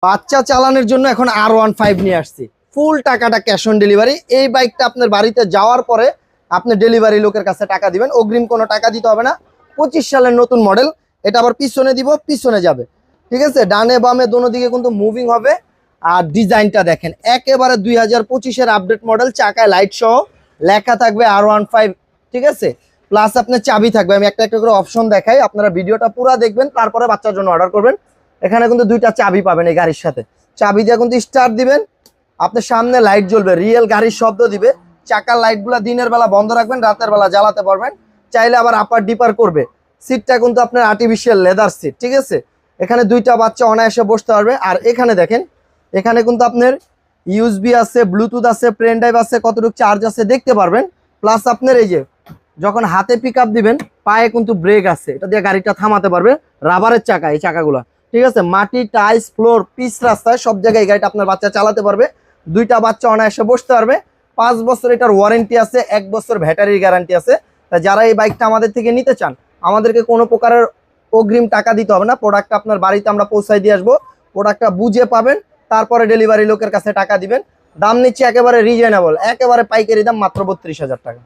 বাচ্চা চালানোর জন্য এখন R15 নিয়ে আসছি, ফুল টাকাটা ক্যাশ অন ডেলিভারি। এই বাইকটা আপনার বাড়িতে যাওয়ার পরে আপনি ডেলিভারি লোকের কাছে টাকা দিবেন, অগ্রিম কোনো টাকা দিতে হবে না। 25 সালের নতুন মডেল, এটা আবার পিছনে দিব, পিছনে যাবে, ঠিক আছে। ডানে বামে দোনো দিকে কিন্তু মুভিং হবে। আর ডিজাইনটা দেখেন, একেবারে 2025-এর আপডেট মডেল, চাকায় লাইট সহ, লেখা থাকবে R15, ঠিক আছে। প্লাস আপনার চাবি থাকবে, আমি একটা একটা করে অপশন দেখাই, আপনারা ভিডিওটা পুরো দেখবেন, তারপরে বাচ্চার জন্য অর্ডার করবেন। এখানে কিন্তু দুইটা চাবি পাবেন এই গাড়ির সাথে, চাবি দিয়ে কিন্তু স্টার্ট দিবেন, আপনার সামনে লাইট জ্বলবে, রিয়েল গাড়ির শব্দ দিবে। চাকার লাইটগুলো দিনের বেলা বন্ধ রাখবেন, রাতের বেলা জ্বালাতে পারবেন, চাইলে আবার আপার ডিপার করবে। সিটটা কিন্তু আপনার আর্টিফিশিয়াল লেদার সিট, ঠিক আছে। এখানে দুইটা বাচ্চা অনায়াসে বসতে পারবে। আর এখানে দেখেন, এখানে কিন্তু আপনার ইউএসবি আছে, ব্লুটুথ আছে, পেন ড্রাইভ আছে, কতটুকু চার্জ আছে দেখতে পারবেন। প্লাস আপনার এই যে যখন হাতে পিক আপ দিবেন, পায়ে কিন্তু ব্রেক আছে, এটা দিয়ে গাড়িটা থামাতে পারবে। রাবারের চাকা এই চাকাগুলো, ঠিক আছে। মাটি, টাইলস, ফ্লোর, পিচ রাস্তায় সব জায়গায় এই গাড়িটা আপনার বাচ্চা চালাতে পারবে। দুইটা বাচ্চা অনায়াসে বসতে পারবে। 5 বছর এটার ওয়ারেন্টি আছে, 1 বছর ব্যাটারির গ্যারান্টি আছে। তা যারা এই বাইকটা আমাদের থেকে নিতে চান, আমাদেরকে কোনো প্রকারের অগ্রিম টাকা দিতে হবে না, প্রোডাক্টটা আপনার বাড়িতে আমরা পৌঁছায় দিয়ে আসবো, প্রোডাক্টটা বুঝে পাবেন, তারপরে ডেলিভারি লোকের কাছে টাকা দিবেন। দাম নিচ্ছে একেবারে রিজনেবল, একেবারে পাইকারি দাম, মাত্র 32,000 টাকা।